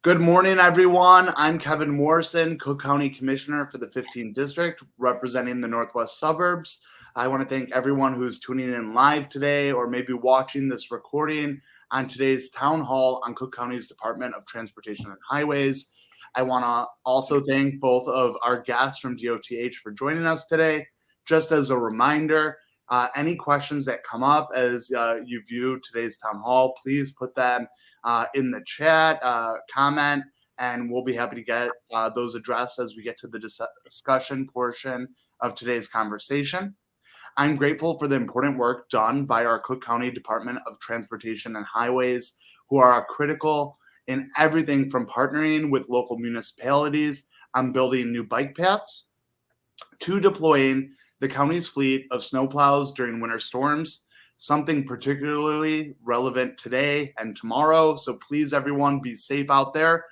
Good morning, everyone. I'm Kevin Morrison, Cook County Commissioner for the 15th District, representing the Northwest Suburbs. I want to thank everyone who's tuning in live today or maybe watching this recording on today's town hall on Cook County's Department of Transportation and Highways. I want to also thank both of our guests from DOTH for joining us today. Just as a reminder, any questions that come up as you view today's town hall, please put them in the chat, comment, and we'll be happy to get those addressed as we get to the discussion portion of today's conversation. I'm grateful for the important work done by our Cook County Department of Transportation and Highways, who are critical in everything from partnering with local municipalities on building new bike paths to deploying the county's fleet of snowplows during winter storms, something particularly relevant today and tomorrow. So please, everyone, be safe out there.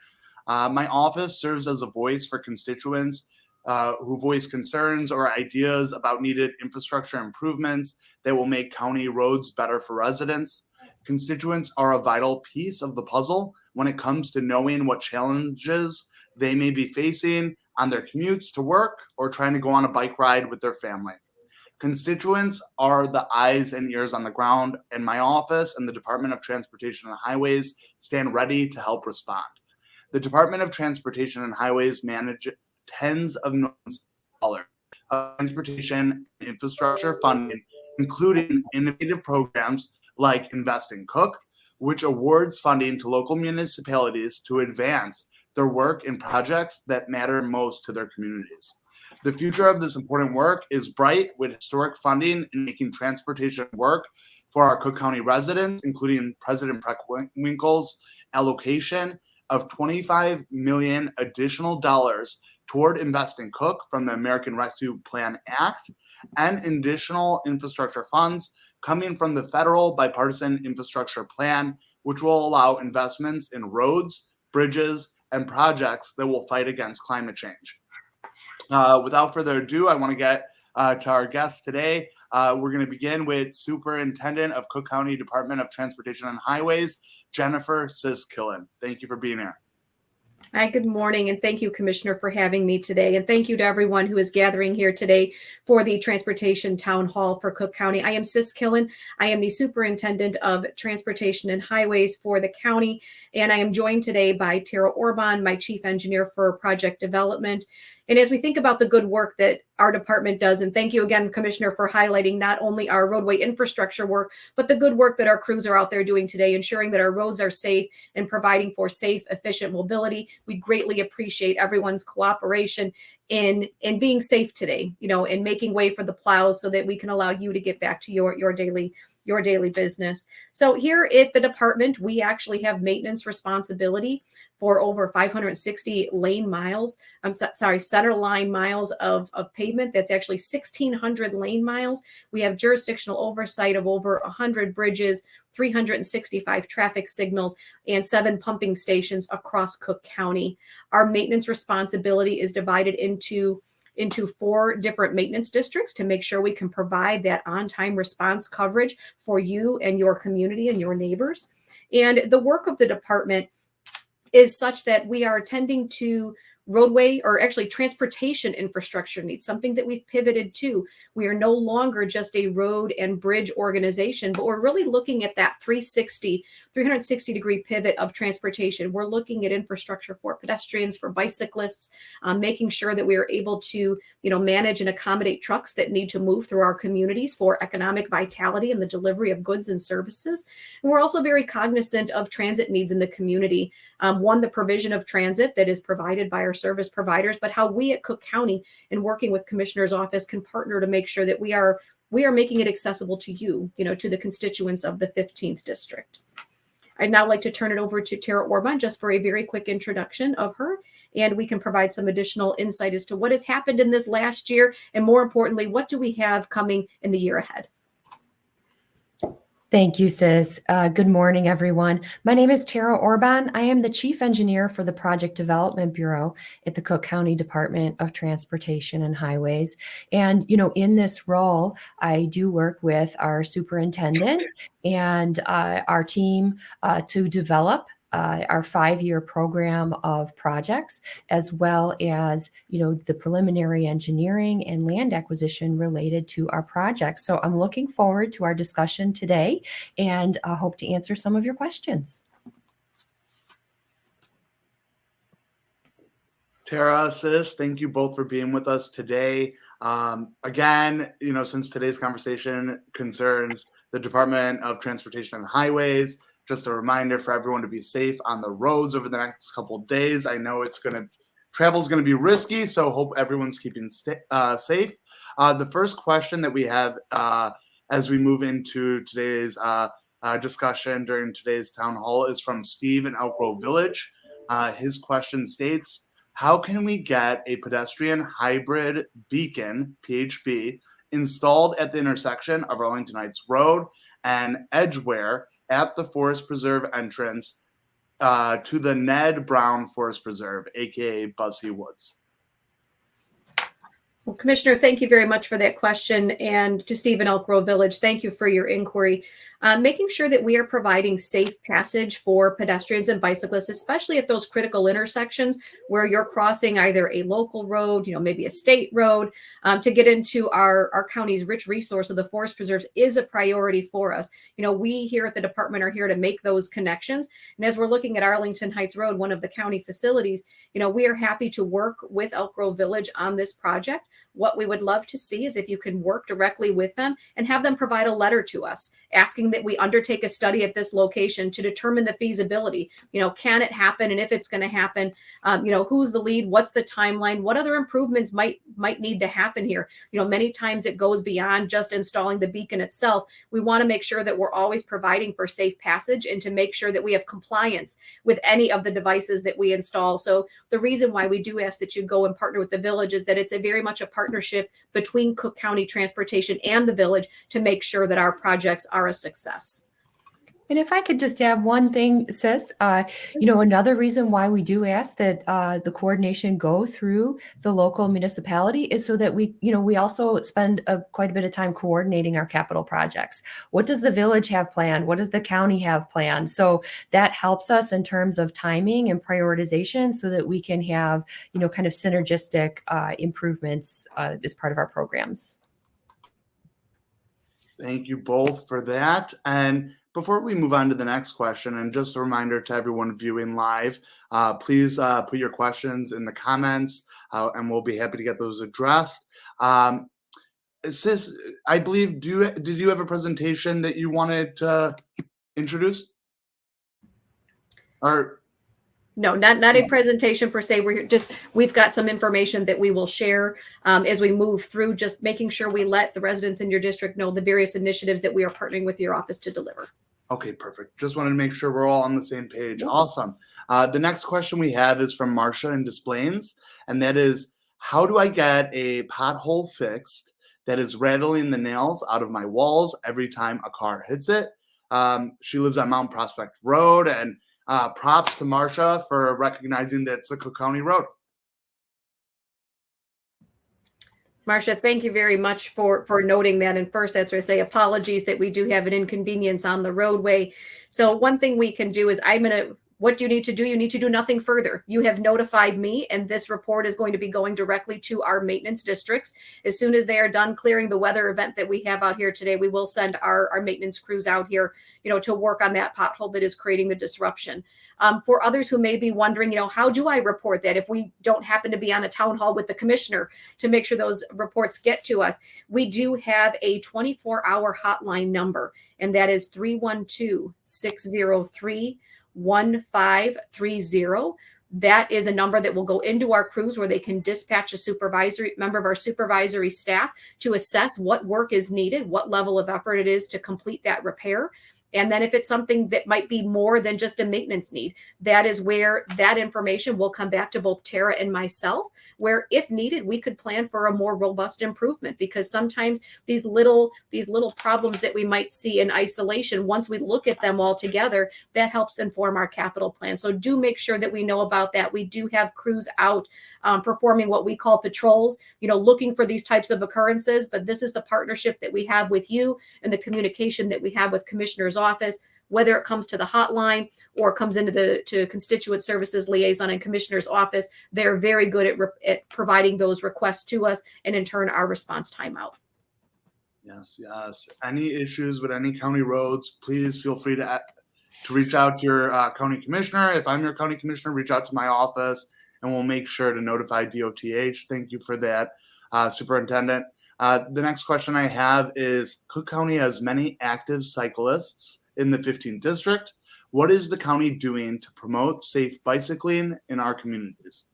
My office serves as a voice for constituents who voice concerns or ideas about needed infrastructure improvements that will make county roads better for residents. Constituents are a vital piece of the puzzle when it comes to knowing what challenges they may be facing on their commutes to work or trying to go on a bike ride with their family. Constituents are the eyes and ears on the ground, and my office and the Department of Transportation and Highways stand ready to help respond. The Department of Transportation and Highways manage tens of millions of dollars of transportation and infrastructure funding, including innovative programs like Invest in Cook, which awards funding to local municipalities to advance their work in projects that matter most to their communities. The future of this important work is bright, with historic funding in making transportation work for our Cook County residents, including President Preckwinkle's allocation of $25 million additional dollars toward Invest in Cook from the American Rescue Plan Act, and additional infrastructure funds coming from the federal bipartisan infrastructure plan, which will allow investments in roads, bridges, and projects that will fight against climate change. Without further ado, I want to get to our guests today. We're going to begin with Superintendent of Cook County Department of Transportation and Highways, Jennifer Killen. Thank you for being here. Hi, good morning, and thank you, Commissioner, for having me today. And thank you to everyone who is gathering here today for the Transportation Town Hall for Cook County. I am Killen. I am the Superintendent of Transportation and Highways for the county, and I am joined today by Tara Orban, my Chief Engineer for Project Development. And as we think about the good work that our department does, and thank you again, Commissioner, for highlighting not only our roadway infrastructure work, but the good work that our crews are out there doing today, ensuring that our roads are safe and providing for safe, efficient mobility. We greatly appreciate everyone's cooperation in being safe today, and making way for the plows so that we can allow you to get back to your daily business. So here at the department, we actually have maintenance responsibility for over 560 center line miles of pavement. That's actually 1,600 lane miles. We have jurisdictional oversight of over 100 bridges, 365 traffic signals, and 7 pumping stations across Cook County. Our maintenance responsibility is divided into 4 different maintenance districts to make sure we can provide that on-time response coverage for you and your community and your neighbors. And the work of the department is such that we are attending to roadway, or actually transportation infrastructure needs, something that we've pivoted to. We are no longer just a road and bridge organization, but we're really looking at that 360 degree pivot of transportation. We're looking at infrastructure for pedestrians, for bicyclists, making sure that we are able to, manage and accommodate trucks that need to move through our communities for economic vitality and the delivery of goods and services. And we're also very cognizant of transit needs in the community. The provision of transit that is provided by our service providers, but how we at Cook County, in working with Commissioner's office, can partner to make sure that we are making it accessible to you, to the constituents of the 15th district. I'd now like to turn it over to Tara Orban just for a very quick introduction of her, and we can provide some additional insight as to what has happened in this last year, and more importantly, what do we have coming in the year ahead. Thank you, Sis. Good morning, everyone. My name is Tara Orban. I am the Chief Engineer for the Project Development Bureau at the Cook County Department of Transportation and Highways. And, in this role, I do work with our superintendent and our team to develop our 5-year program of projects, as well as, the preliminary engineering and land acquisition related to our projects. So I'm looking forward to our discussion today and hope to answer some of your questions. Tara, sis, thank you both for being with us today. Again, since today's conversation concerns the Department of Transportation and Highways, just a reminder for everyone to be safe on the roads over the next couple of days. I know travel's going to be risky, so hope everyone's keeping safe. The first question that we have as we move into today's discussion during today's town hall is from Steve in Elk Grove Village. His question states, how can we get a pedestrian hybrid beacon, PHB, installed at the intersection of Arlington Heights Road and Edgeware at the Forest Preserve entrance to the Ned Brown Forest Preserve, aka Bussey Woods? Well, Commissioner, thank you very much for that question. And to Steve in Elk Grove Village, thank you for your inquiry. Making sure that we are providing safe passage for pedestrians and bicyclists, especially at those critical intersections where you're crossing either a local road, maybe a state road, to get into our county's rich resource of the forest preserves is a priority for us. We here at the department are here to make those connections. And as we're looking at Arlington Heights Road, one of the county facilities, we are happy to work with Elk Grove Village on this project. What we would love to see is if you can work directly with them and have them provide a letter to us asking that we undertake a study at this location to determine the feasibility. Can it happen? And if it's going to happen, who's the lead? What's the timeline? What other improvements might need to happen here? Many times it goes beyond just installing the beacon itself. We want to make sure that we're always providing for safe passage and to make sure that we have compliance with any of the devices that we install. So the reason why we do ask that you go and partner with the village is that it's very much a partnership between Cook County Transportation and the village to make sure that our projects are a success. And if I could just add one thing, sis, another reason why we do ask that the coordination go through the local municipality is so that we also spend quite a bit of time coordinating our capital projects. What does the village have planned? What does the county have planned? So that helps us in terms of timing and prioritization so that we can have, kind of synergistic improvements as part of our programs. Thank you both for that. And before we move on to the next question, and just a reminder to everyone viewing live, please put your questions in the comments and we'll be happy to get those addressed. Sis, I believe, did you have a presentation that you wanted to introduce? Or no, not a presentation per se. We've got some information that we will share as we move through, just making sure we let the residents in your district know the various initiatives that we are partnering with your office to deliver. Okay, perfect. Just wanted to make sure we're all on the same page. Awesome. The next question we have is from Marcia in Des Plaines, and that is, how do I get a pothole fixed that is rattling the nails out of my walls every time a car hits it? She lives on Mount Prospect Road, and props to Marcia for recognizing that it's a Cook County road. Marcia, thank you very much for noting that. And first, that's where I say apologies that we do have an inconvenience on the roadway. So one thing we can do is what do you need to do? You need to do nothing further. You have notified me, and this report is going to be going directly to our maintenance districts. As soon as they are done clearing the weather event that we have out here today, we will send our maintenance crews out here, to work on that pothole that is creating the disruption. For others who may be wondering, how do I report that if we don't happen to be on a town hall with the commissioner to make sure those reports get to us? We do have a 24-hour hotline number, and that is 312-603-1530. That is a number that will go into our crews where they can dispatch a member of our supervisory staff to assess what work is needed, what level of effort it is to complete that repair. And then if it's something that might be more than just a maintenance need, that is where that information will come back to both Tara and myself, where if needed, we could plan for a more robust improvement, because sometimes these little problems that we might see in isolation, once we look at them all together, that helps inform our capital plan. So do make sure that we know about that. We do have crews out performing what we call patrols, looking for these types of occurrences. But this is the partnership that we have with you and the communication that we have with Commissioner's office. whether it comes to the hotline or comes into the constituent services liaison and commissioner's office. They're very good at providing those requests to us, and in turn our response time out. Yes, yes. Any issues with any county roads, please feel free to reach out to your county commissioner. If I'm your county commissioner, reach out to my office and we'll make sure to notify DOTH. Thank you for that, Superintendent. The next question I have is, Cook County has many active cyclists in the 15th district. What is the county doing to promote safe bicycling in our communities?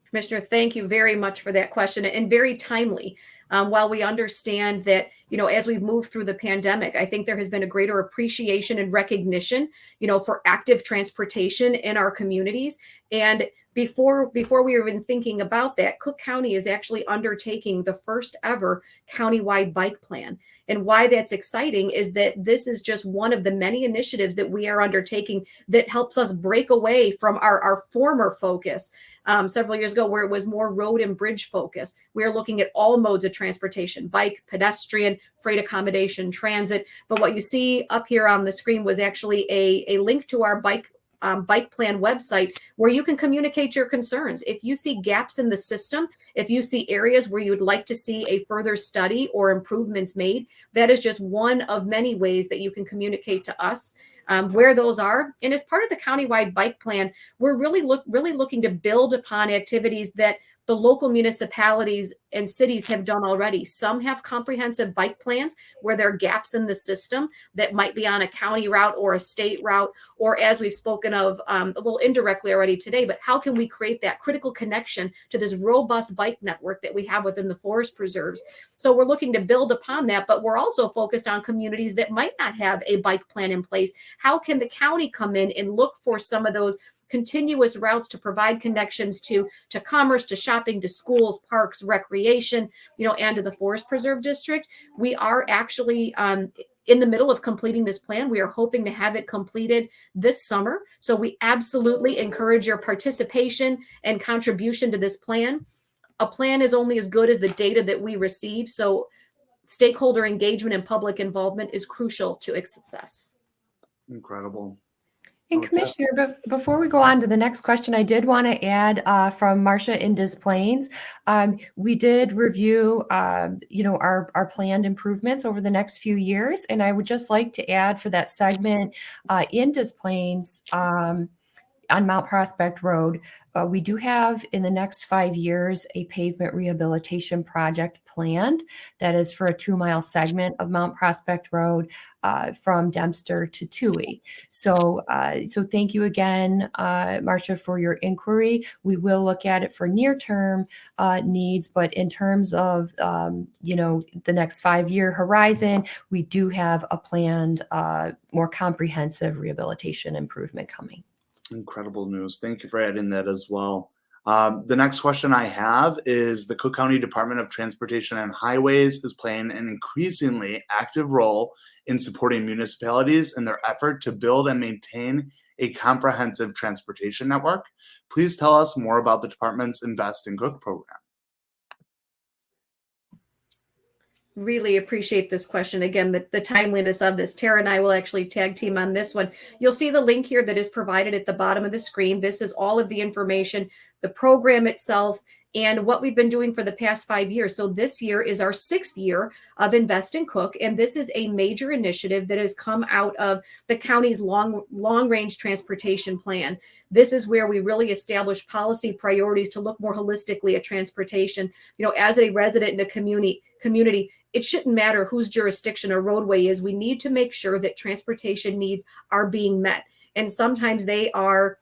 Commissioner, thank you very much for that question, and very timely. While we understand that, as we've moved through the pandemic, I think there has been a greater appreciation and recognition, for active transportation in our communities. And before we were even thinking about that, Cook County is actually undertaking the first ever countywide bike plan. And why that's exciting is that this is just one of the many initiatives that we are undertaking that helps us break away from our former focus several years ago, where it was more road and bridge focus. We're looking at all modes of transportation: bike, pedestrian, freight accommodation, transit. But what you see up here on the screen was actually a link to our bike plan website, where you can communicate your concerns. If you see gaps in the system, if you see areas where you'd like to see a further study or improvements made, that is just one of many ways that you can communicate to us where those are. And as part of the countywide bike plan, we're really looking to build upon activities that the local municipalities and cities have done already. Some have comprehensive bike plans where there are gaps in the system that might be on a county route or a state route, or as we've spoken of a little indirectly already today, but how can we create that critical connection to this robust bike network that we have within the forest preserves? So we're looking to build upon that, but we're also focused on communities that might not have a bike plan in place. How can the county come in and look for some of those continuous routes to provide connections to commerce, to shopping, to schools, parks, recreation, and to the Forest Preserve District? We are actually in the middle of completing this plan. We are hoping to have it completed this summer. So we absolutely encourage your participation and contribution to this plan. A plan is only as good as the data that we receive. So stakeholder engagement and public involvement is crucial to its success. Incredible. And Commissioner, before we go on to the next question, I did want to add from Marcia in Des Plaines. We did review, our planned improvements over the next few years, and I would just like to add for that segment in Des Plaines on Mount Prospect Road. We do have in the next 5 years a pavement rehabilitation project planned that is for a 2-mile segment of Mount Prospect Road from Dempster to Toohey. So thank you again, Marcia, for your inquiry. We will look at it for near-term needs, but in terms of the next 5-year horizon, we do have a planned, more comprehensive rehabilitation improvement coming. Incredible news. Thank you for adding that as well. The next question I have is, the Cook County Department of Transportation and Highways is playing an increasingly active role in supporting municipalities in their effort to build and maintain a comprehensive transportation network. Please tell us more about the department's Invest in Cook program. Really appreciate this question. Again, the timeliness of this. Tara and I will actually tag team on this one. You'll see the link here that is provided at the bottom of the screen. This is all of the information, the program itself, and what we've been doing for the past 5 years. So this year is our 6th year of Invest in Cook, and this is a major initiative that has come out of the county's long-range transportation plan. This is where we really establish policy priorities to look more holistically at transportation. As a resident in a community, it shouldn't matter whose jurisdiction a roadway is. We need to make sure that transportation needs are being met. And sometimes they are,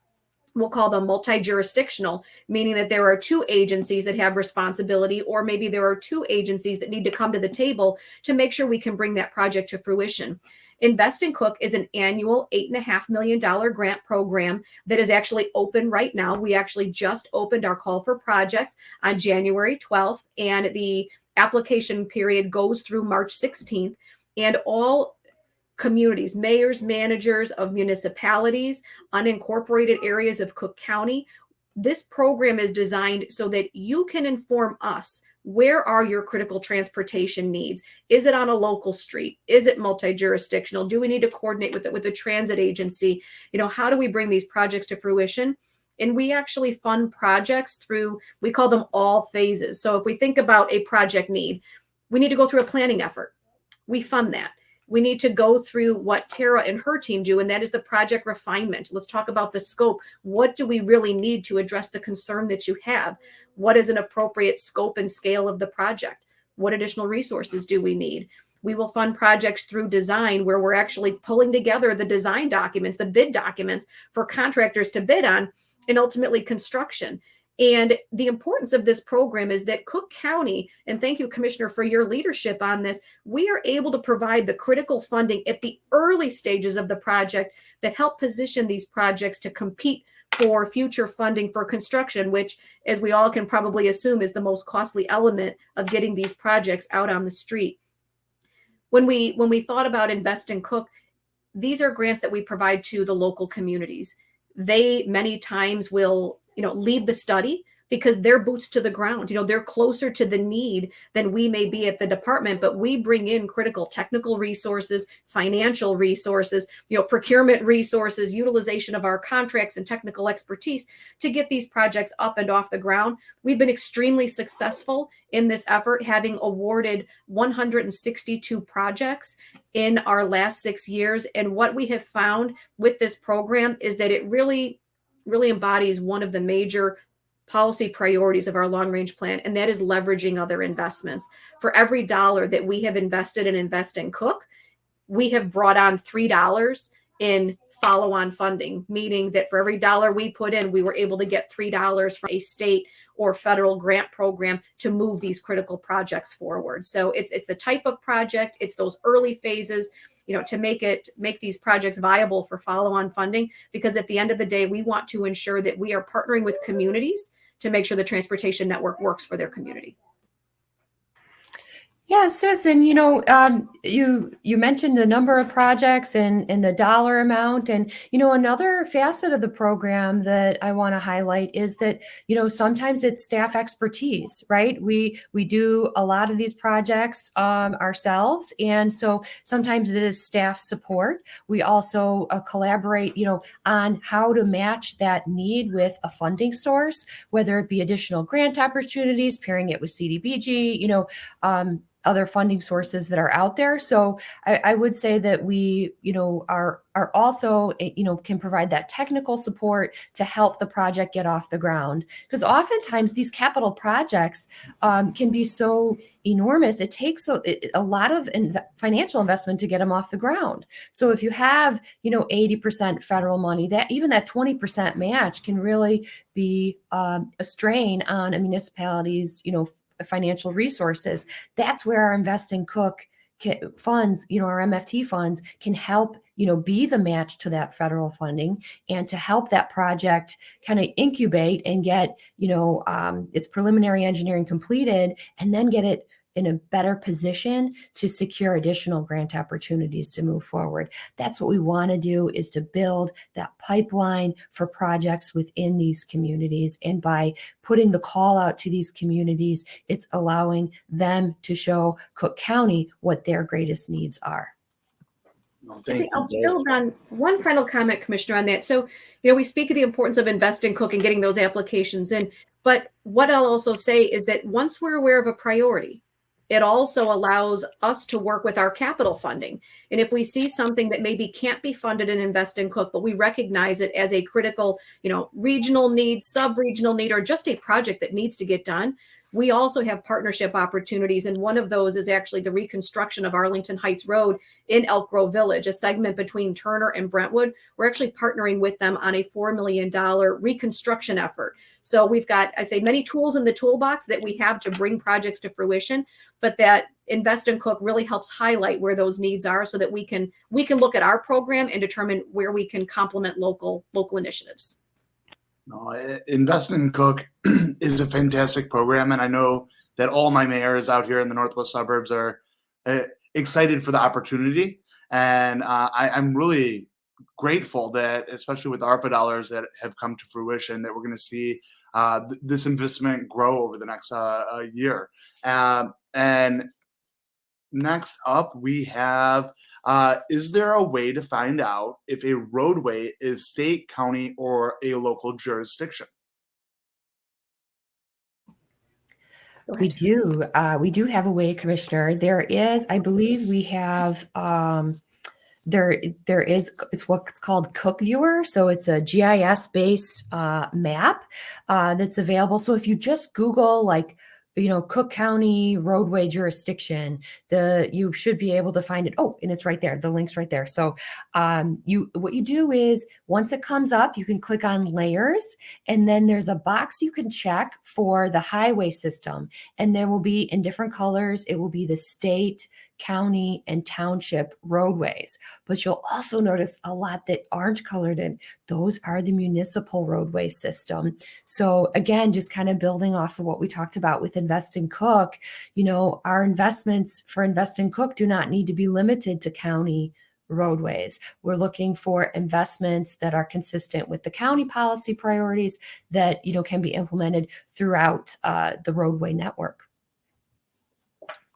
we'll call them multi-jurisdictional, meaning that there are 2 agencies that have responsibility, or maybe there are 2 agencies that need to come to the table to make sure we can bring that project to fruition. Invest in Cook is an annual $8.5 million grant program that is actually open right now. We actually just opened our call for projects on January 12th, and the application period goes through March 16th. And all communities, mayors, managers of municipalities, unincorporated areas of Cook County, this program is designed so that you can inform us, where are your critical transportation needs? Is it on a local street? Is it multi-jurisdictional? Do we need to coordinate with it with the transit agency? How do we bring these projects to fruition? And we actually fund projects through, we call them all phases. So if we think about a project need, we need to go through a planning effort. We fund that. We need to go through what Tara and her team do, and that is the project refinement. Let's talk about the scope. What do we really need to address the concern that you have? What is an appropriate scope and scale of the project? What additional resources do we need? We will fund projects through design, where we're actually pulling together the design documents, the bid documents for contractors to bid on, and ultimately construction. And the importance of this program is that Cook County, and thank you, Commissioner, for your leadership on this, we are able to provide the critical funding at the early stages of the project that help position these projects to compete for future funding for construction, which, as we all can probably assume, is the most costly element of getting these projects out on the street. When we thought about Invest in Cook, these are grants that we provide to the local communities. They many times will lead the study because they're boots to the ground. They're closer to the need than we may be at the department, but we bring in critical technical resources, financial resources, procurement resources, utilization of our contracts and technical expertise to get these projects up and off the ground. We've been extremely successful in this effort, having awarded 162 projects in our last 6 years. And what we have found with this program is that it really embodies one of the major policy priorities of our long-range plan, and that is leveraging other investments. For every dollar that we have invested in Invest in Cook, we have brought on $3 in follow-on funding, meaning that for every dollar we put in, we were able to get $3 from a state or federal grant program to move these critical projects forward. So it's the type of project, it's those early phases, to make these projects viable for follow-on funding, because at the end of the day, we want to ensure that we are partnering with communities to make sure the transportation network works for their community. Yeah, sis, and you mentioned the number of projects and the dollar amount, and another facet of the program that I want to highlight is that sometimes it's staff expertise, right? We do a lot of these projects ourselves, and so sometimes it is staff support. We also collaborate, on how to match that need with a funding source, whether it be additional grant opportunities, pairing it with CDBG, other funding sources that are out there. So I would say that we, are also, can provide that technical support to help the project get off the ground. Because oftentimes these capital projects can be so enormous. It takes a lot of financial investment to get them off the ground. So if you have, 80% federal money, that even that 20% match can really be a strain on a municipality's, financial resources. That's where our Invest in Cook funds, our MFT funds can help, be the match to that federal funding and to help that project kind of incubate and get, its preliminary engineering completed and then get it in a better position to secure additional grant opportunities to move forward. That's what we want to do, is to build that pipeline for projects within these communities. And by putting the call out to these communities, it's allowing them to show Cook County what their greatest needs are. I'll build on one final comment, Commissioner, on that. So, we speak of the importance of Invest in Cook and getting those applications in. But what I'll also say is that once we're aware of a priority, it also allows us to work with our capital funding. And if we see something that maybe can't be funded in Invest in Cook, but we recognize it as a critical, regional need, sub-regional need, or just a project that needs to get done, we also have partnership opportunities. And one of those is actually the reconstruction of Arlington Heights Road in Elk Grove Village, a segment between Turner and Brentwood. We're actually partnering with them on a $4 million reconstruction effort. So we've got, I say, many tools in the toolbox that we have to bring projects to fruition, but that Invest in Cook really helps highlight where those needs are so that we can look at our program and determine where we can complement local initiatives. No, Invest in Cook is a fantastic program, and I know that all my mayors out here in the Northwest suburbs are excited for the opportunity. And I'm really grateful that, especially with ARPA dollars that have come to fruition, that we're going to see this investment grow over the next year. And next up, we have, is there a way to find out if a roadway is state, county, or a local jurisdiction? We do. We do have a way, Commissioner. There is, I believe we have, there is, it's what's called Cook Viewer. So it's a GIS based map that's available. So if you just Google like, Cook County roadway jurisdiction, you should be able to find it. Oh, and it's right there. The link's right there. So what you do is once it comes up, you can click on layers, and then there's a box you can check for the highway system. And there will be in different colors. It will be the state, county, and township roadways. But you'll also notice a lot that orange colored in. Those are the municipal roadway system. So again, just kind of building off of what we talked about with Invest in Cook, our investments for Invest in Cook do not need to be limited to county roadways. We're looking for investments that are consistent with the county policy priorities that, can be implemented throughout the roadway network.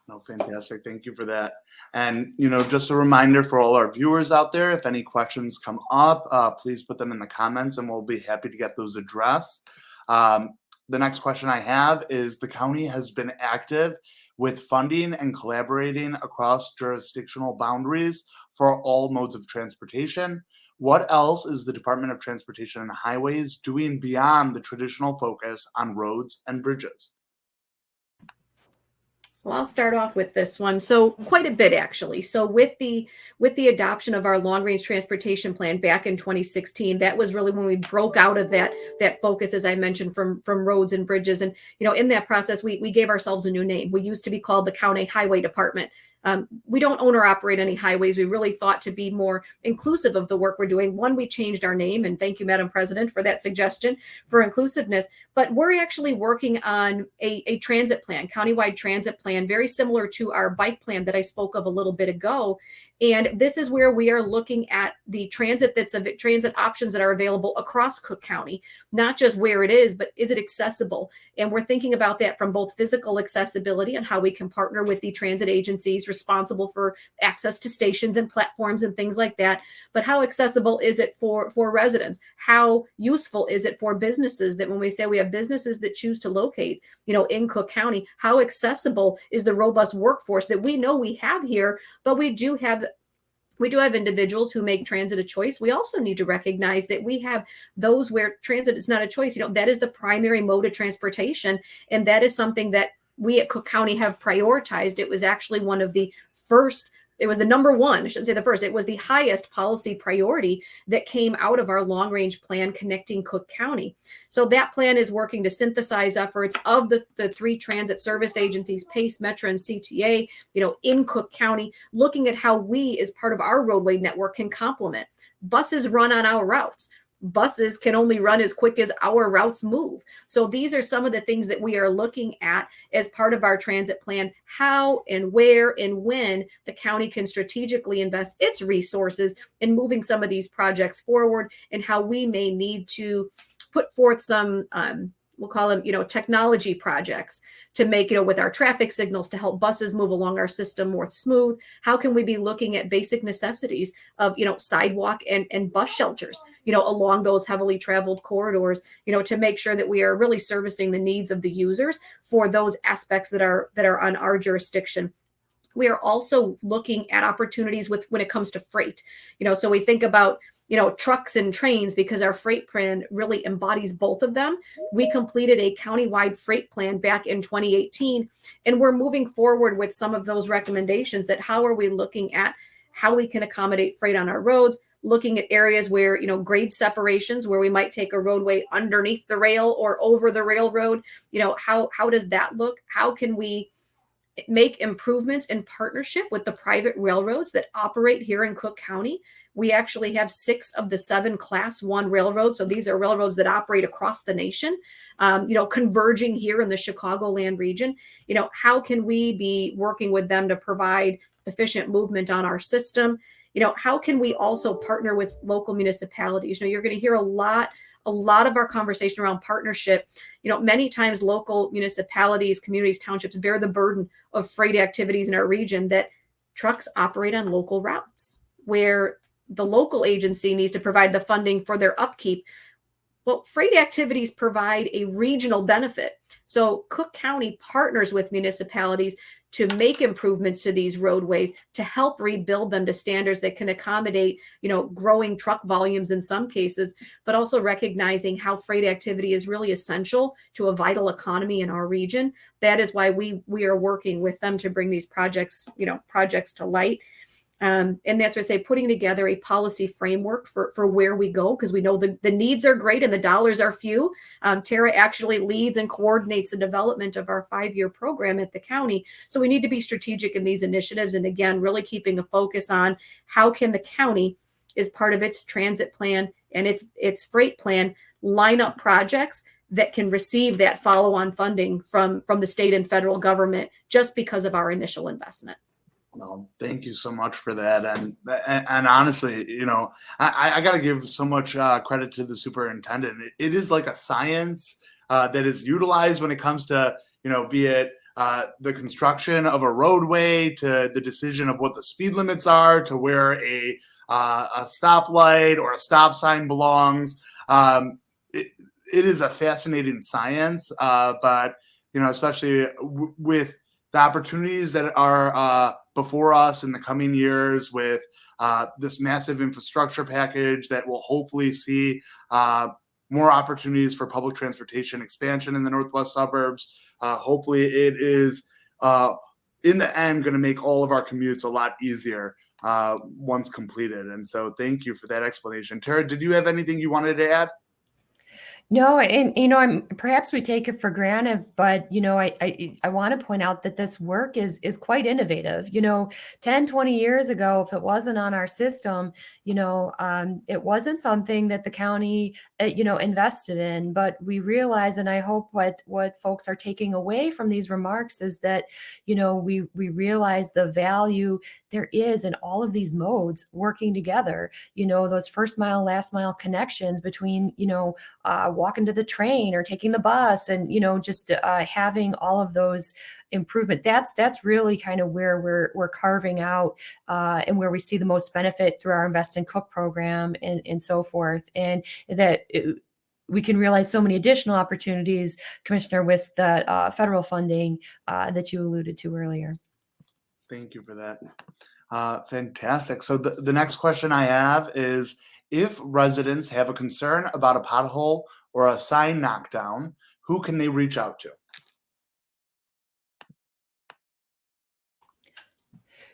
No, fantastic. Thank you for that. And, just a reminder for all our viewers out there, if any questions come up, please put them in the comments and we'll be happy to get those addressed. The next question I have is, the county has been active with funding and collaborating across jurisdictional boundaries for all modes of transportation. What else is the Department of Transportation and Highways doing beyond the traditional focus on roads and bridges? Well, I'll start off with this one. So quite a bit, actually. So with the adoption of our long range transportation plan back in 2016, that was really when we broke out of that focus, as I mentioned, from roads and bridges. And in that process, we gave ourselves a new name. We used to be called the County Highway Department. We don't own or operate any highways. We really thought to be more inclusive of the work we're doing. One, we changed our name, and thank you, Madam President, for that suggestion for inclusiveness. But we're actually working on a transit plan, countywide transit plan, very similar to our bike plan that I spoke of a little bit ago. And this is where we are looking at the transit options that are available across Cook County, not just where it is, but is it accessible? And we're thinking about that from both physical accessibility and how we can partner with the transit agencies responsible for access to stations and platforms and things like that. But how accessible is it for residents? How useful is it for businesses, that when we say we have businesses that choose to locate, in Cook County, how accessible is the robust workforce that we know we have here, but we do have individuals who make transit a choice. We also need to recognize that we have those where transit is not a choice. That is the primary mode of transportation. And that is something that we at Cook County have prioritized. It was actually one of the first, it was the number one, I shouldn't say the first, it was the highest policy priority that came out of our long range plan connecting Cook County. So that plan is working to synthesize efforts of the three transit service agencies, PACE, Metro, and CTA, in Cook County, looking at how we, as part of our roadway network, can complement. Buses run on our routes. Buses can only run as quick as our routes move. So these are some of the things that we are looking at as part of our transit plan, how and where and when the county can strategically invest its resources in moving some of these projects forward, and how we may need to put forth some we'll call them, technology projects to make, with our traffic signals to help buses move along our system more smooth. How can we be looking at basic necessities of, sidewalk and bus shelters, along those heavily traveled corridors, to make sure that we are really servicing the needs of the users for those aspects that are on our jurisdiction. We are also looking at opportunities when it comes to freight, so we think about, trucks and trains, because our freight plan really embodies both of them. We completed a countywide freight plan back in 2018, and we're moving forward with some of those recommendations. That how are we looking at how we can accommodate freight on our roads, looking at areas where, grade separations, where we might take a roadway underneath the rail or over the railroad. How does that look? How can we make improvements in partnership with the private railroads that operate here in Cook County? We actually have 6 of the 7 Class 1 railroads. So these are railroads that operate across the nation, converging here in the Chicagoland region. How can we be working with them to provide efficient movement on our system? how can we also partner with local municipalities? You're going to hear a lot of our conversation around partnership. Many times local municipalities, communities, townships bear the burden of freight activities in our region that trucks operate on local routes where the local agency needs to provide the funding for their upkeep. Well, freight activities provide a regional benefit. So Cook County partners with municipalities to make improvements to these roadways to help rebuild them to standards that can accommodate, growing truck volumes in some cases, but also recognizing how freight activity is really essential to a vital economy in our region. That is why we are working with them to bring these projects to light. And that's why I say putting together a policy framework for where we go, because we know the needs are great and the dollars are few. Tara actually leads and coordinates the development of our 5-year program at the county. So we need to be strategic in these initiatives. And again, really keeping a focus on how can the county, as part of its transit plan and its freight plan, line up projects that can receive that follow-on funding from the state and federal government just because of our initial investment. No, thank you so much for that. And honestly, I got to give so much credit to the superintendent. It is like a science that is utilized when it comes to, be it the construction of a roadway, to the decision of what the speed limits are, to where a stoplight or a stop sign belongs. It is a fascinating science, but, especially with the opportunities that are before us in the coming years with this massive infrastructure package that will hopefully see more opportunities for public transportation expansion in the northwest suburbs. Hopefully it is, in the end, going to make all of our commutes a lot easier once completed. And so thank you for that explanation. Tara, did you have anything you wanted to add? No, and perhaps we take it for granted, but I want to point out that this work is quite innovative. 10, 20 years ago, if it wasn't on our system, it wasn't something that the county invested in. But we realize, and I hope what folks are taking away from these remarks is that we realize the value there is in all of these modes working together. Those first mile, last mile connections between walking to the train or taking the bus, and just having all of those improvement. That's really kind of where we're carving out and where we see the most benefit through our Invest in Cook program and so forth, and that we can realize so many additional opportunities, Commissioner, with the federal funding that you alluded to earlier. Thank you for that. Fantastic. So the next question I have is, if residents have a concern about a pothole or a sign knockdown, who can they reach out to?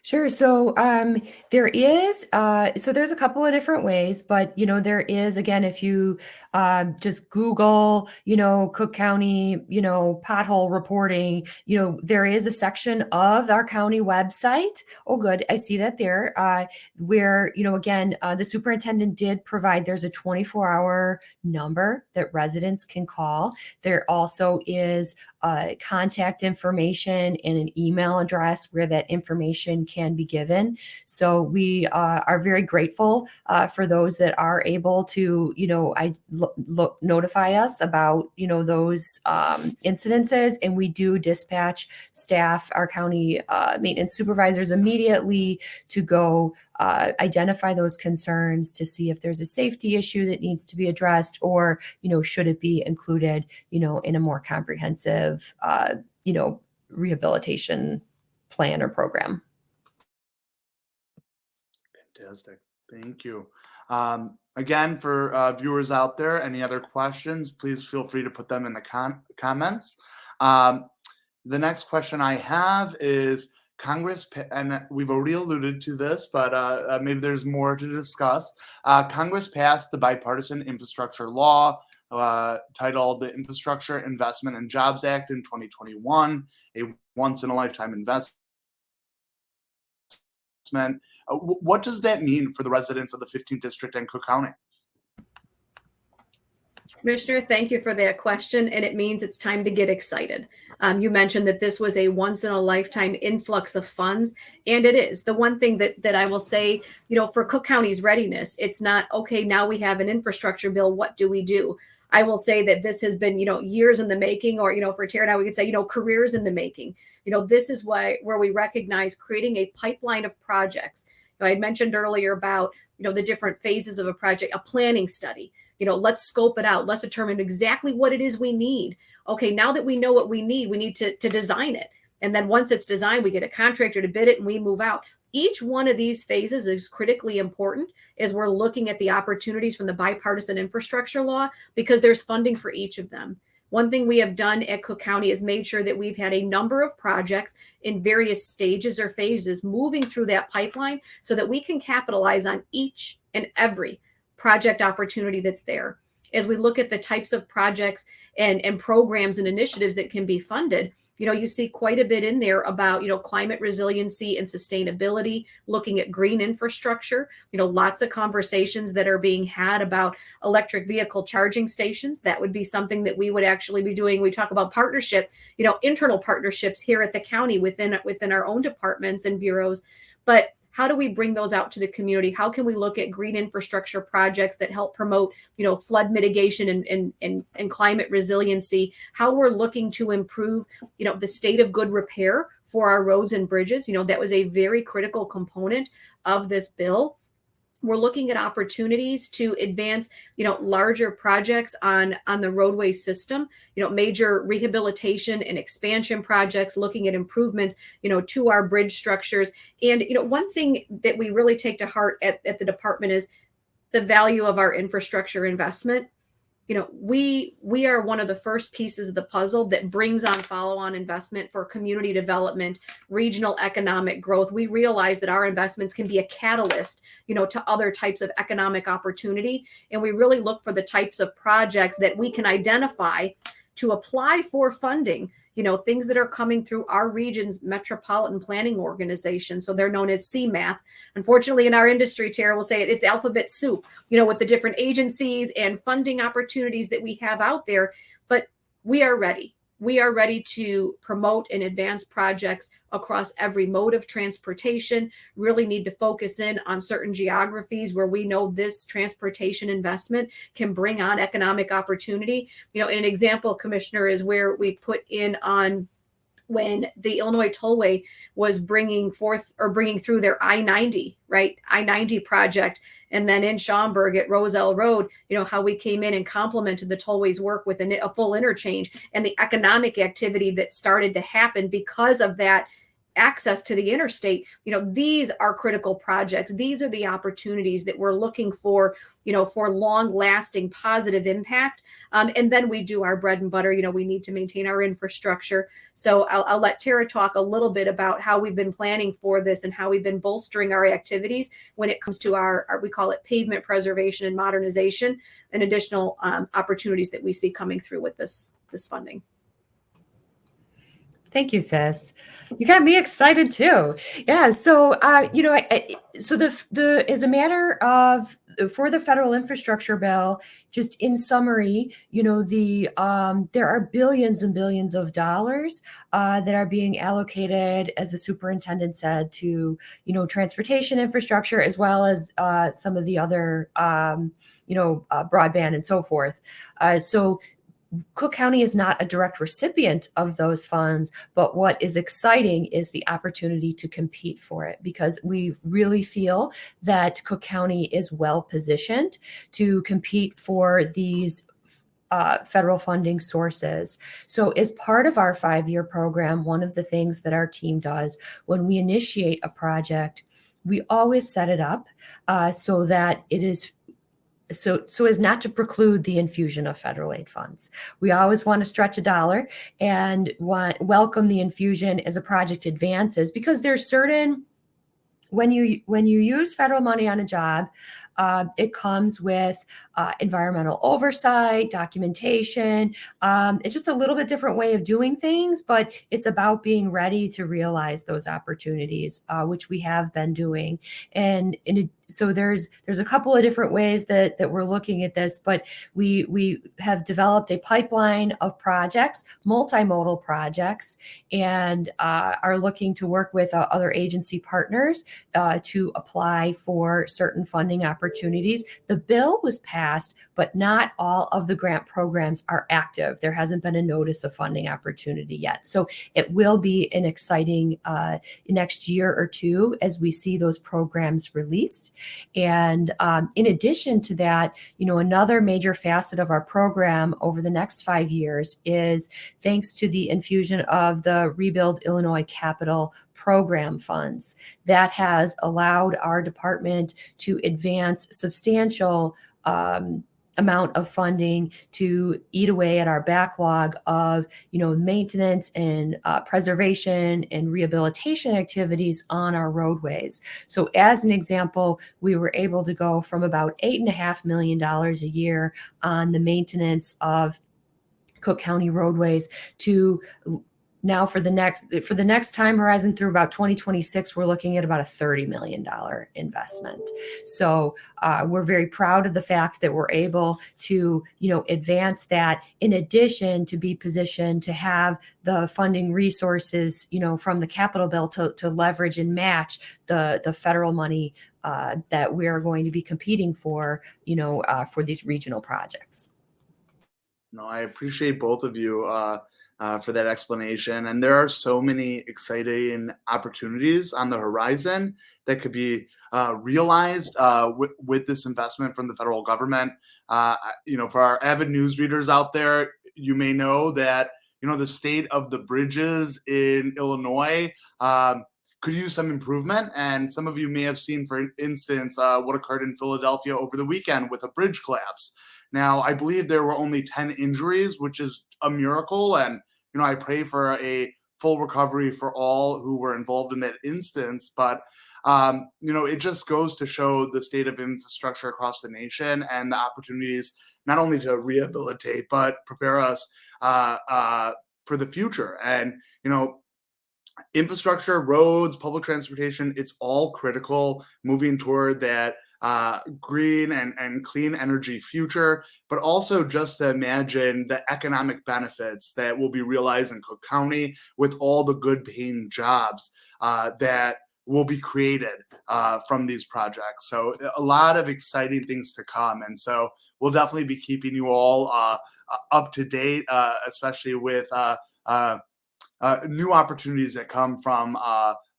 Sure. So there's a couple of different ways, but there is, again, if you just Google, Cook County, pothole reporting, there is a section of our county website. Oh, good. I see that there, where, again, the superintendent did provide, there's a 24-hour number that residents can call. There also is contact information and an email address where that information can be given. So we are very grateful for those that are able to, notify us about, those incidences. And we do dispatch staff, our county maintenance supervisors, immediately to go identify those concerns to see if there's a safety issue that needs to be addressed, or, should it be included, in a more comprehensive, rehabilitation plan or program. Fantastic. Thank you. Again, for viewers out there, any other questions, please feel free to put them in the comments. The next question I have is, Congress, and we've already alluded to this, but maybe there's more to discuss. Congress passed the bipartisan infrastructure law titled the Infrastructure Investment and Jobs Act in 2021, a once-in-a-lifetime investment. What does that mean for the residents of the 15th District and Cook County? Commissioner, thank you for that question, and it means it's time to get excited. You mentioned that this was a once in a lifetime influx of funds, and it is. The one thing that I will say, for Cook County's readiness, it's not, okay, now we have an infrastructure bill, what do we do? I will say that this has been, years in the making, or, for Tara and I, we could say, careers in the making. This is where we recognize creating a pipeline of projects. I had mentioned earlier about, the different phases of a project, a planning study. Let's scope it out. Let's determine exactly what it is we need. Okay, now that we know what we need to design it. And then once it's designed, we get a contractor to bid it and we move out. Each one of these phases is critically important as we're looking at the opportunities from the bipartisan infrastructure law, because there's funding for each of them. One thing we have done at Cook County is made sure that we've had a number of projects in various stages or phases moving through that pipeline so that we can capitalize on each and every project opportunity that's there. As we look at the types of projects and programs and initiatives that can be funded, you see quite a bit in there about, climate resiliency and sustainability, looking at green infrastructure, lots of conversations that are being had about electric vehicle charging stations. That would be something that we would actually be doing. We talk about partnership, internal partnerships here at the county within our own departments and bureaus. But how do we bring those out to the community? How can we look at green infrastructure projects that help promote, flood mitigation and climate resiliency? How we're looking to improve, the state of good repair for our roads and bridges. That was a very critical component of this bill. We're looking at opportunities to advance, larger projects on the roadway system, major rehabilitation and expansion projects, looking at improvements, to our bridge structures. And, one thing that we really take to heart at the department is the value of our infrastructure investment. We are one of the first pieces of the puzzle that brings on follow-on investment for community development, regional economic growth. We realize that our investments can be a catalyst, to other types of economic opportunity. And we really look for the types of projects that we can identify to apply for funding, things that are coming through our region's metropolitan planning organization. So they're known as CMAP. Unfortunately, in our industry, Tara will say it's alphabet soup, with the different agencies and funding opportunities that we have out there. But we are ready. We are ready to promote and advance projects across every mode of transportation, really need to focus in on certain geographies where we know this transportation investment can bring on economic opportunity. An example, Commissioner, is where we put in on when the Illinois Tollway was bringing through their I-90, right? I-90 project. And then in Schaumburg at Roselle Road, how we came in and complemented the Tollway's work with a full interchange and the economic activity that started to happen because of that access to the interstate. These are critical projects. These are the opportunities that we're looking for, for long lasting positive impact. And then we do our bread and butter. We need to maintain our infrastructure. So I'll let Tara talk a little bit about how we've been planning for this and how we've been bolstering our activities when it comes to our we call it pavement preservation and modernization and additional opportunities that we see coming through with this funding. Thank you, sis. You got me excited too. Yeah. So, so the as a matter of for the federal infrastructure bill, just in summary, there are billions and billions of dollars that are being allocated, as the superintendent said, to transportation infrastructure as well as some of the other broadband and so forth. So Cook County is not a direct recipient of those funds, but what is exciting is the opportunity to compete for it, because we really feel that Cook County is well positioned to compete for these federal funding sources. So as part of our 5-year program, one of the things that our team does when we initiate a project, we always set it up so that it is so as not to preclude the infusion of federal aid funds. We always want to stretch a dollar and welcome the infusion as a project advances, because there's certain, when you use federal money on a job, it comes with environmental oversight, documentation. It's just a little bit different way of doing things, but it's about being ready to realize those opportunities, which we have been doing. So there's a couple of different ways that we're looking at this, but we have developed a pipeline of projects, multimodal projects, and are looking to work with other agency partners to apply for certain funding opportunities. The bill was passed, but not all of the grant programs are active. There hasn't been a notice of funding opportunity yet. So it will be an exciting next year or two as we see those programs released. And in addition to that, another major facet of our program over the next 5 years is thanks to the infusion of the Rebuild Illinois Capital program funds. That has allowed our department to advance substantial amount of funding to eat away at our backlog of maintenance and preservation and rehabilitation activities on our roadways. So as an example, we were able to go from about $8.5 million a year on the maintenance of Cook County roadways to now for the next time horizon through about 2026, we're looking at about a $30 million investment. So we're very proud of the fact that we're able to, advance that, in addition to be positioned to have the funding resources, from the capital bill to leverage and match the federal money that we are going to be competing for these regional projects. No, I appreciate both of you for that explanation. And there are so many exciting opportunities on the horizon that could be realized with this investment from the federal government. For our avid news readers out there, you may know that the state of the bridges in Illinois could use some improvement. And some of you may have seen, for instance, what occurred in Philadelphia over the weekend with a bridge collapse. Now, I believe there were only 10 injuries, which is a miracle. And, I pray for a full recovery for all who were involved in that instance. But, it just goes to show the state of infrastructure across the nation and the opportunities not only to rehabilitate, but prepare us for the future. And, infrastructure, roads, public transportation, it's all critical moving toward that green and clean energy future, but also just to imagine the economic benefits that will be realized in Cook County with all the good paying jobs that will be created from these projects. So a lot of exciting things to come. And so we'll definitely be keeping you all up to date, especially with new opportunities that come from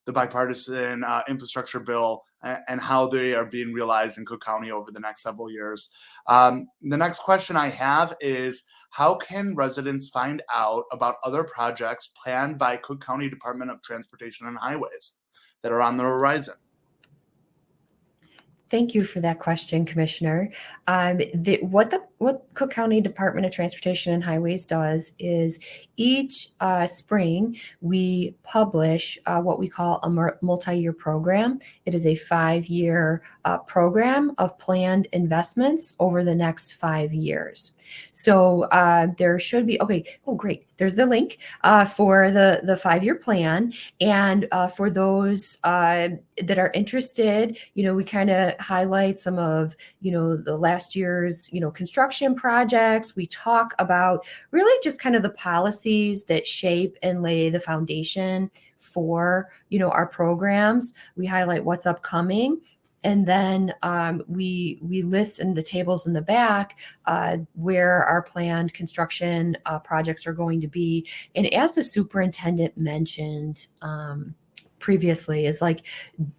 the bipartisan infrastructure bill and how they are being realized in Cook County over the next several years. The next question I have is, how can residents find out about other projects planned by Cook County Department of Transportation and Highways that are on the horizon? Thank you for that question, Commissioner. What Cook County Department of Transportation and Highways does is each spring we publish what we call a multi-year program. It is a 5-year program of planned investments over the next 5 years. So there should be, great. There's the link for the 5-year plan. And for those that are interested, we kind of highlight some of, the last year's, construction projects. We talk about really just kind of the policies that shape and lay the foundation for, our programs. We highlight what's upcoming. And then we list in the tables in the back where our planned construction projects are going to be. And as the superintendent mentioned previously, is like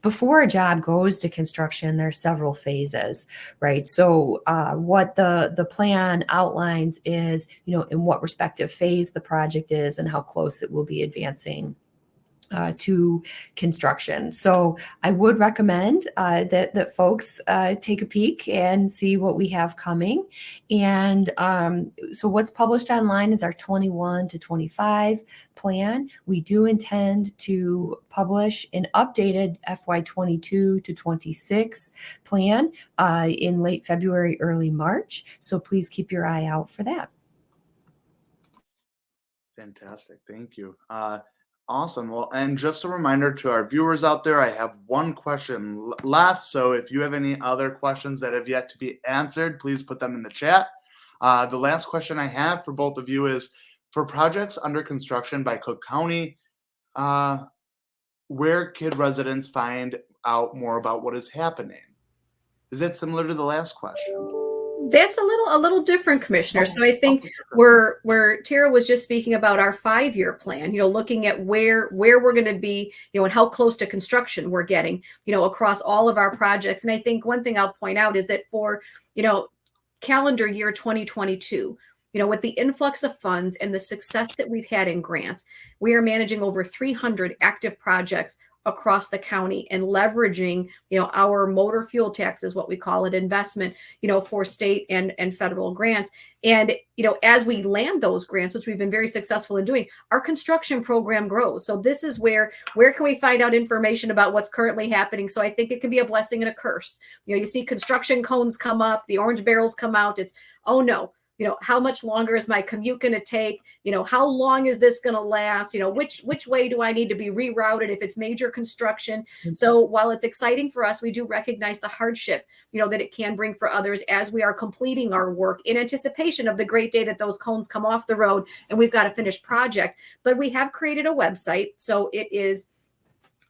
before a job goes to construction, there's several phases, right? So what the plan outlines is, in what respective phase the project is and how close it will be advancing to construction. So I would recommend that folks take a peek and see what we have coming. And so what's published online is our 21 to 25 plan. We do intend to publish an updated FY22 to 26 plan in late February, early March. So please keep your eye out for that. Fantastic. Thank you. Awesome. Well, and just a reminder to our viewers out there, I have one question left. So if you have any other questions that have yet to be answered, please put them in the chat. The last question I have for both of you is, for projects under construction by Cook County, where could residents find out more about what is happening? Is it similar to the last question? That's a little different, Commissioner. So I think where Tara was just speaking about our 5-year plan, looking at where we're going to be, and how close to construction we're getting, across all of our projects. And I think one thing I'll point out is that for, calendar year 2022, with the influx of funds and the success that we've had in grants, we are managing over 300 active projects across the county and leveraging, our motor fuel tax is what we call it, investment, for state and federal grants. And, as we land those grants, which we've been very successful in doing, our construction program grows. So this is where can we find out information about what's currently happening? So I think it can be a blessing and a curse. You see construction cones come up, the orange barrels come out. It's, oh no, how much longer is my commute going to take? How long is this going to last? Which way do I need to be rerouted if it's major construction? So while it's exciting for us, we do recognize the hardship, that it can bring for others as we are completing our work in anticipation of the great day that those cones come off the road and we've got a finished project. But we have created a website. So it is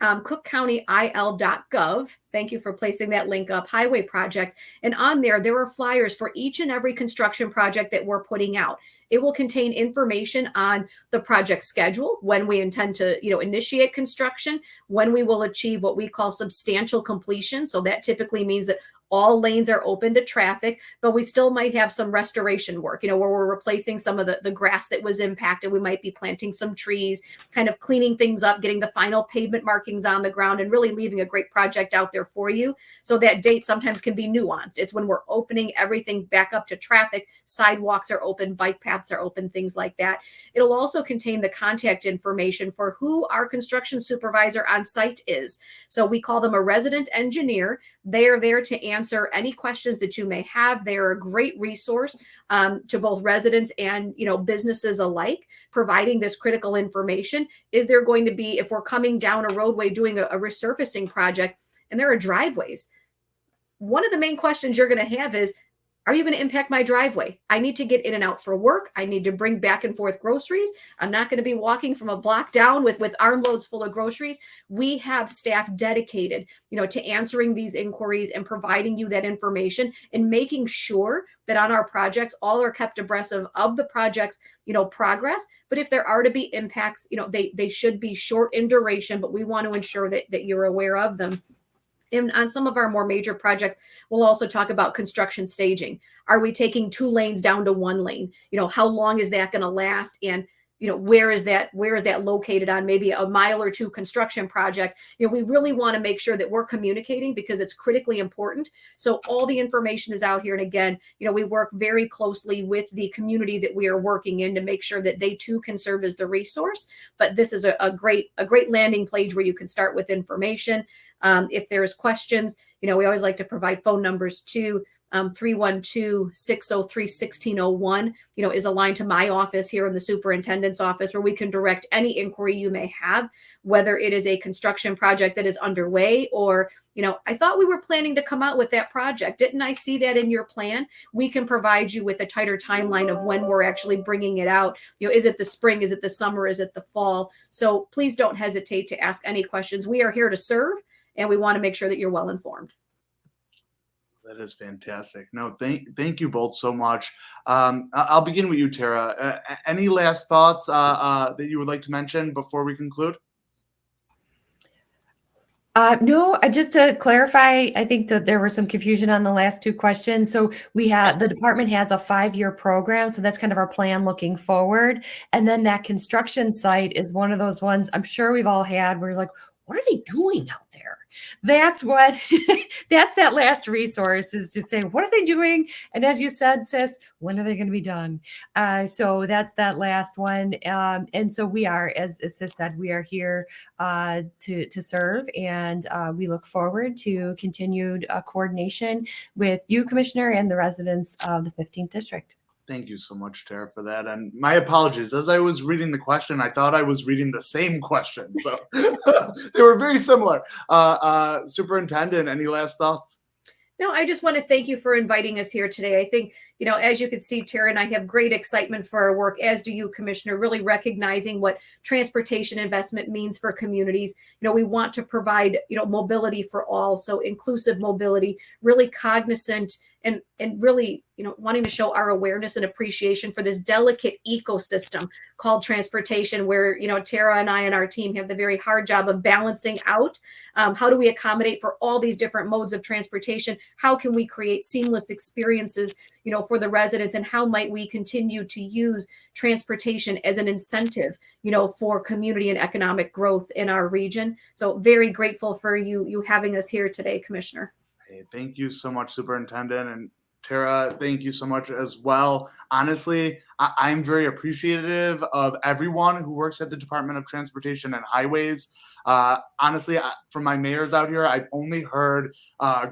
cookcountyil.gov. Thank you for placing that link up, highway project. And on there are flyers for each and every construction project that we're putting out. It will contain information on the project schedule, when we intend to, initiate construction, when we will achieve what we call substantial completion. So that typically means that all lanes are open to traffic, but we still might have some restoration work, where we're replacing some of the grass that was impacted. We might be planting some trees, kind of cleaning things up, getting the final pavement markings on the ground, and really leaving a great project out there for you. So that date sometimes can be nuanced. It's when we're opening everything back up to traffic, sidewalks are open, bike paths are open, things like that. It'll also contain the contact information for who our construction supervisor on site is. So we call them a resident engineer. They are there to answer any questions that you may have. They are a great resource to both residents and businesses alike, providing this critical information. Is there going to be, if we're coming down a roadway doing a resurfacing project and there are driveways, one of the main questions you're going to have is, are you going to impact my driveway? I need to get in and out for work. I need to bring back and forth groceries. I'm not going to be walking from a block down with armloads full of groceries. We have staff dedicated, to answering these inquiries and providing you that information and making sure that on our projects, all are kept abreast of the project's, progress. But if there are to be impacts, they should be short in duration, but we want to ensure that you're aware of them. And on some of our more major projects, we'll also talk about construction staging. Are we taking 2 lanes down to 1 lane? How long is that going to last? And, where is that located on maybe a mile or 2 construction project? We really want to make sure that we're communicating because it's critically important. So all the information is out here. And again, we work very closely with the community that we are working in to make sure that they too can serve as the resource. But this is a great landing page where you can start with information. If there's questions, we always like to provide phone numbers too. 312-603-1601, is aligned to my office here in the superintendent's office, where we can direct any inquiry you may have, whether it is a construction project that is underway or, I thought we were planning to come out with that project. Didn't I see that in your plan? We can provide you with a tighter timeline of when we're actually bringing it out. Is it the spring? Is it the summer? Is it the fall? So please don't hesitate to ask any questions. We are here to serve, and we want to make sure that you're well informed. That is fantastic. No, thank you both so much. I'll begin with you, Tara. Any last thoughts that you would like to mention before we conclude? No, just to clarify, I think that there was some confusion on the last 2 questions. So the department has a 5-year program. So that's kind of our plan looking forward. And then that construction site is one of those ones I'm sure we've all had where you're like, what are they doing out there? That's that last resource, is to say, what are they doing? And as you said, sis, when are they going to be done? So that's that last one. And so we are, as sis said, we are here to serve, and we look forward to continued coordination with you, Commissioner, and the residents of the 15th District. Thank you so much, Tara, for that. And my apologies. As I was reading the question, I thought I was reading the same question. So they were very similar. Superintendent, any last thoughts? No, I just want to thank you for inviting us here today. I think, as you can see, Tara and I have great excitement for our work, as do you, Commissioner, really recognizing what transportation investment means for communities. We want to provide, mobility for all. So inclusive mobility, really cognizant and really, wanting to show our awareness and appreciation for this delicate ecosystem called transportation, where, Tara and I and our team have the very hard job of balancing out. How do we accommodate for all these different modes of transportation? How can we create seamless experiences, for the residents? And how might we continue to use transportation as an incentive, for community and economic growth in our region? So very grateful for you having us here today, Commissioner. Hey, thank you so much, Superintendent. And Tara, thank you so much as well. Honestly, I'm very appreciative of everyone who works at the Department of Transportation and Highways. Honestly, from my mayors out here, I've only heard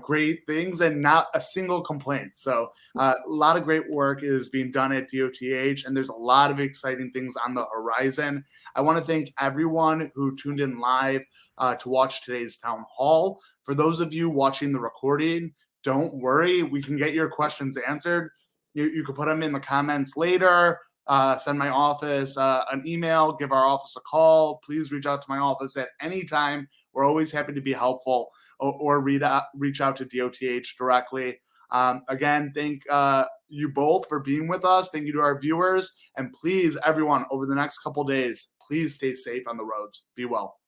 great things and not a single complaint. So a lot of great work is being done at DOTH, and there's a lot of exciting things on the horizon. I want to thank everyone who tuned in live to watch today's town hall. For those of you watching the recording, don't worry, we can get your questions answered. You can put them in the comments later. Send my office an email, give our office a call. Please reach out to my office at any time. We're always happy to be helpful, or reach out to DOTH directly. Again, thank you both for being with us. Thank you to our viewers. And please, everyone, over the next couple days, please stay safe on the roads. Be well.